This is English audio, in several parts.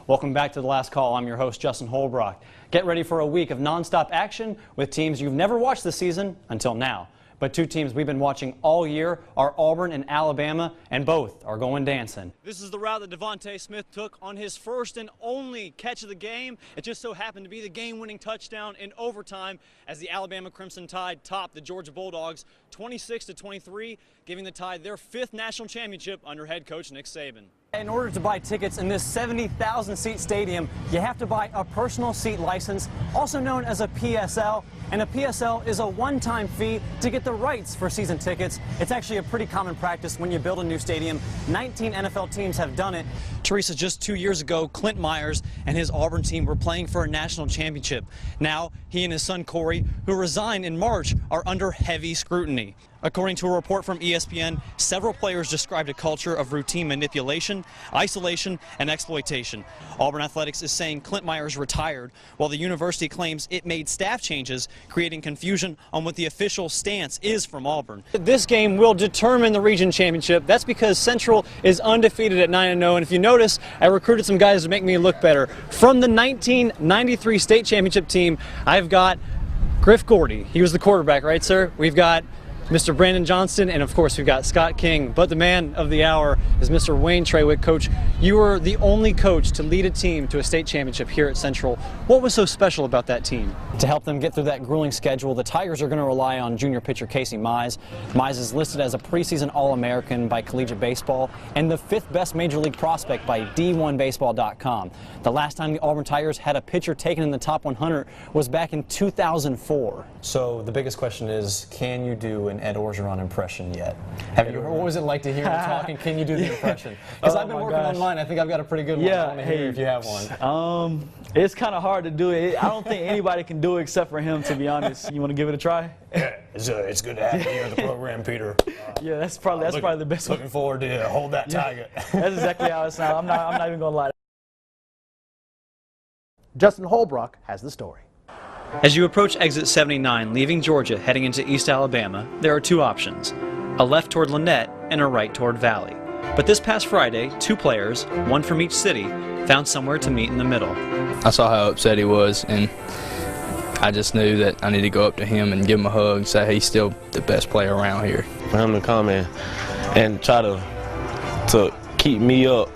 Welcome back to The Last Call. I'm your host, Justin Holbrook. Get ready for a week of nonstop action with teams you've never watched this season until now. But two teams we've been watching all year are Auburn and Alabama, and both are going dancing. This is the route that Devontae Smith took on his first and only catch of the game. It just so happened to be the game-winning touchdown in overtime as the Alabama Crimson Tide topped the Georgia Bulldogs 26-23, giving the Tide their 5th national championship under head coach Nick Saban. In order to buy tickets in this 70,000-seat stadium, you have to buy a personal seat license, also known as a PSL. And a PSL is a one-time fee to get the rights for season tickets. It's actually a pretty common practice when you build a new stadium. 19 NFL teams have done it. Teresa, just 2 years ago, Clint Myers and his Auburn team were playing for a national championship. Now, he and his son Corey, who resigned in March, are under heavy scrutiny. According to a report from ESPN, several players described a culture of routine manipulation, isolation, and exploitation. Auburn Athletics is saying Clint Myers retired, while the university claims it made staff changes, creating confusion on what the official stance is from Auburn. This game will determine the region championship. That's because Central is undefeated at 9-0, and if you notice, I recruited some guys to make me look better. From the 1993 state championship team, I've got Griff Gordy. He was the quarterback, right, sir? We've got Mr. Brandon Johnston, and of course we've got Scott King, but the man of the hour is Mr. Wayne Trawick. Coach, you were the only coach to lead a team to a state championship here at Central. What was so special about that team? To help them get through that grueling schedule, the Tigers are going to rely on junior pitcher Casey Mize. Mize is listed as a preseason All-American by Collegiate Baseball and the 5th best major league prospect by D1Baseball.com. The last time the Auburn Tigers had a pitcher taken in the top 100 was back in 2004. So the biggest question is, can you do an Ed Orgeron impression yet? What was it like to hear him talking? Can you do the impression? Because I've been working on mine. I think I've got a pretty good one. I want to hear if you have one. It's kind of hard to do it. I don't think anybody can do it except for him, to be honest. You want to give it a try? Yeah, it's good to have you here on the program, Peter. Yeah, that's probably the best one. Looking forward to hold that tiger. That's exactly how it sounds. I'm not even going to lie. Justin Holbrook has the story. As you approach exit 79, leaving Georgia, heading into East Alabama, there are two options, a left toward Lynette and a right toward Valley. But this past Friday, two players, one from each city, found somewhere to meet in the middle. I saw how upset he was, and I just knew that I needed to go up to him and give him a hug and say he's still the best player around here. For him to come in and try to keep me up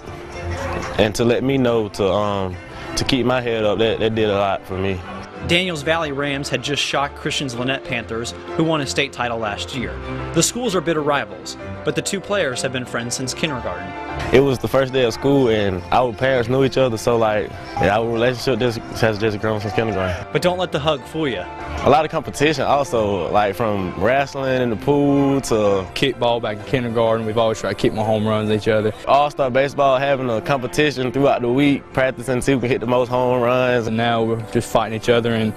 and to let me know to keep my head up, that did a lot for me. Daniels Valley Rams had just shocked Christian's Lynette Panthers, who won a state title last year. The schools are bitter rivals, but the two players have been friends since kindergarten. It was the first day of school, and our parents knew each other, so our relationship has just grown since kindergarten. But don't let the hug fool you. A lot of competition also, like from wrestling in the pool to Kickball back in kindergarten, we've always tried to keep more home runs with each other. All-star baseball, having a competition throughout the week, practicing to see who can hit the most home runs. And now we're just fighting each other in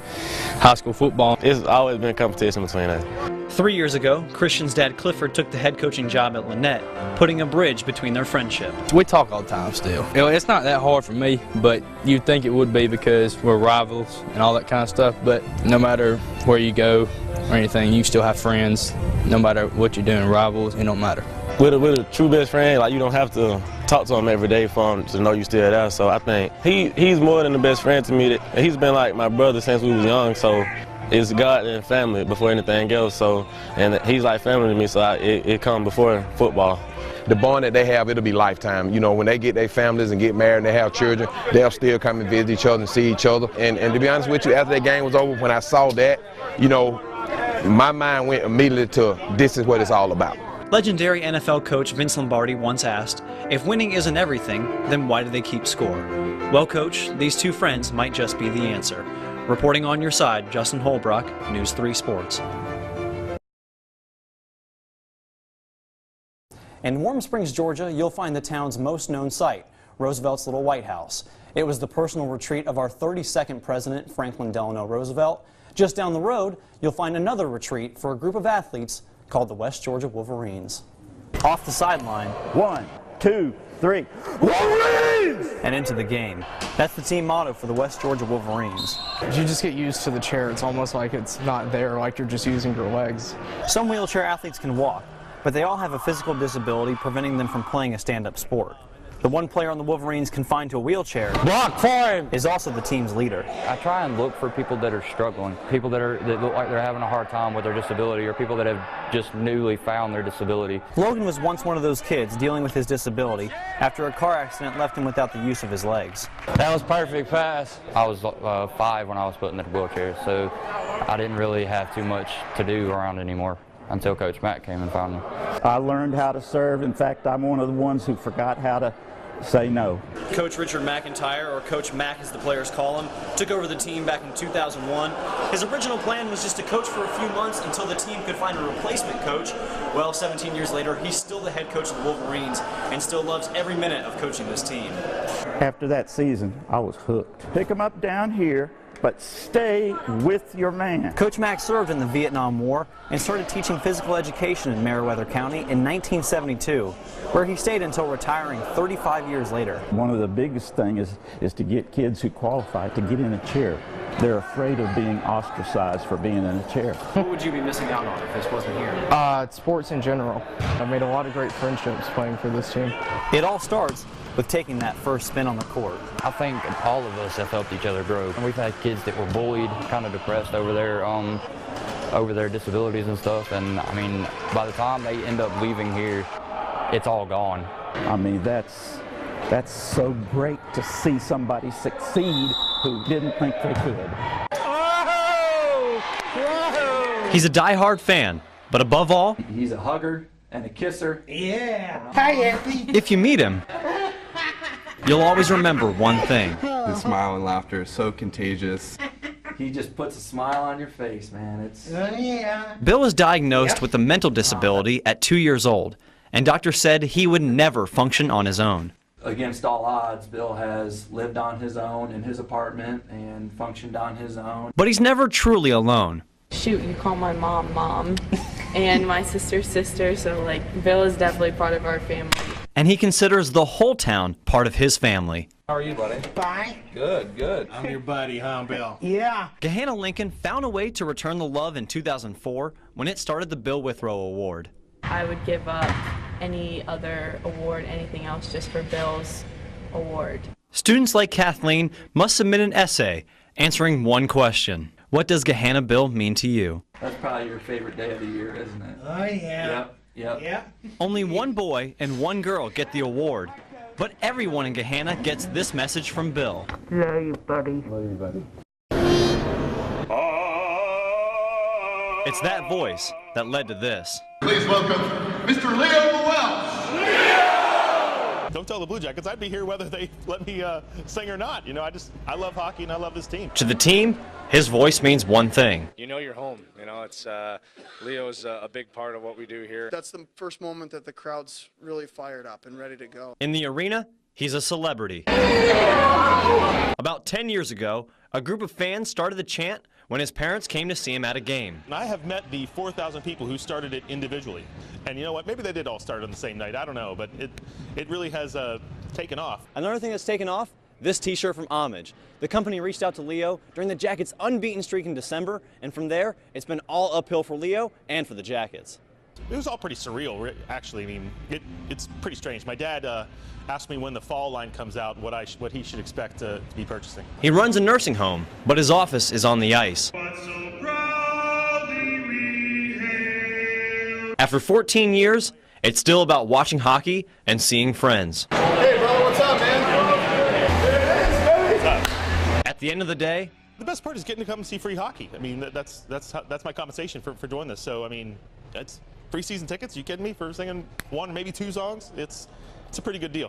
high school football. It's always been a competition between us. 3 years ago, Christian's dad Clifford took the head coaching job at Lynette, putting a bridge between their friendship. We talk all the time still. It's not that hard for me, but you'd think it would be because we're rivals and all that kind of stuff. But no matter where you go or anything, you still have friends. No matter what you're doing, rivals, it don't matter. With a true best friend, like, you don't have to talk to him every day for him to know you're still there. So I think he's more than the best friend to me. He's been like my brother since we was young. So it's God and family before anything else. So, and he's like family to me. So it comes before football. The bond that they have, it'll be lifetime. You know, when they get their families and get married and they have children, they'll still come and visit each other and see each other. And to be honest with you, after that game was over, when I saw that, you know, my mind went immediately to this is what it's all about. Legendary NFL coach Vince Lombardi once asked, if winning isn't everything, then why do they keep score? Well, Coach, these two friends might just be the answer. Reporting on your side, Justin Holbrook, News 3 Sports. In Warm Springs, Georgia, you'll find the town's most known site, Roosevelt's Little White House. It was the personal retreat of our 32nd president, Franklin Delano Roosevelt. Just down the road, you'll find another retreat for a group of athletes called the West Georgia Wolverines. Off the sideline, 1, 2, 3, Wolverines! And into the game. That's the team motto for the West Georgia Wolverines. You just get used to the chair. It's almost like it's not there, like you're just using your legs. Some wheelchair athletes can walk, but they all have a physical disability preventing them from playing a stand-up sport. The one player on the Wolverines confined to a wheelchair Block for him! is also the team's leader. I try and look for people that are struggling, people that look like they're having a hard time with their disability, or people that have just newly found their disability. Logan was once one of those kids dealing with his disability after a car accident left him without the use of his legs. That was perfect pass. I was 5 when I was put in the wheelchair, so I didn't really have too much to do around anymore until Coach Matt came and found me. I learned how to serve. In fact, I'm one of the ones who forgot how to say no. Coach Richard McIntyre, or Coach Mac as the players call him, took over the team back in 2001. His original plan was just to coach for a few months until the team could find a replacement coach. Well, 17 years later, he's still the head coach of the Wolverines and still loves every minute of coaching this team. After that season, I was hooked. Pick them up down here, but stay with your man. Coach Mack served in the Vietnam War and started teaching physical education in Meriwether County in 1972, where he stayed until retiring 35 years later. One of the biggest things is to get kids who qualify to get in a chair. They're afraid of being ostracized for being in a chair. What would you be missing out on if this wasn't here? Sports in general. I've made a lot of great friendships playing for this team. It all starts with taking that first spin on the court. I think all of us have helped each other grow. And we've had kids that were bullied, kind of depressed over their disabilities and stuff. And I mean, by the time they end up leaving here, it's all gone. I mean, that's so great to see somebody succeed who didn't think they could. He's a diehard fan, but above all, He's a hugger and a kisser. if you meet him, you'll always remember one thing. His smile and laughter is so contagious. He just puts a smile on your face, man. It's Bill was diagnosed with a mental disability at 2 years old, and doctors said he would never function on his own. against all odds. Bill has lived on his own in his apartment and functioned on his own. But he's never truly alone. Shoot, you call my mom mom and my sister sister, so like Bill is definitely part of our family. And he considers the whole town part of his family. How are you, buddy? Fine. Good, good. I'm your buddy, huh, Bill? Yeah. Gahanna Lincoln found a way to return the love in 2004 when it started the Bill Withrow Award. I would give up any other award, anything else, just for Bill's award. Students like Kathleen must submit an essay answering one question. What does Gahanna Bill mean to you? That's probably your favorite day of the year, isn't it? Oh, yeah. Yep. Only one boy and one girl get the award, but everyone in Gahanna gets this message from Bill. Love you, buddy. Love you, buddy. It's that voice that led to this. Please welcome Mr. Leo Welch. Don't tell the Blue Jackets I'd be here whether they let me sing or not. You know, I love hockey and I love this team. To the team, his voice means one thing. You know you're home. You know, it's Leo's a big part of what we do here. That's the first moment that the crowd's really fired up and ready to go. In the arena, he's a celebrity. About 10 years ago, a group of fans started the chant when his parents came to see him at a game. I have met the 4,000 people who started it individually. And you know what? Maybe they did all start on the same night. I don't know. But it really has taken off. Another thing that's taken off, this t-shirt from Homage. The company reached out to Leo during the Jackets' unbeaten streak in December, and from there, it's been all uphill for Leo and for the Jackets. It was all pretty surreal, actually. I mean, it's pretty strange. My dad asked me when the fall line comes out what he should expect to be purchasing. He runs a nursing home, but his office is on the ice. After 14 years, it's still about watching hockey and seeing friends. Hey, brother, what's up, man? At the end of the day, the best part is getting to come and see free hockey. I mean, that's my compensation for doing this. So, I mean, that's free season tickets. You kidding me? For singing one, maybe two songs? It's a pretty good deal.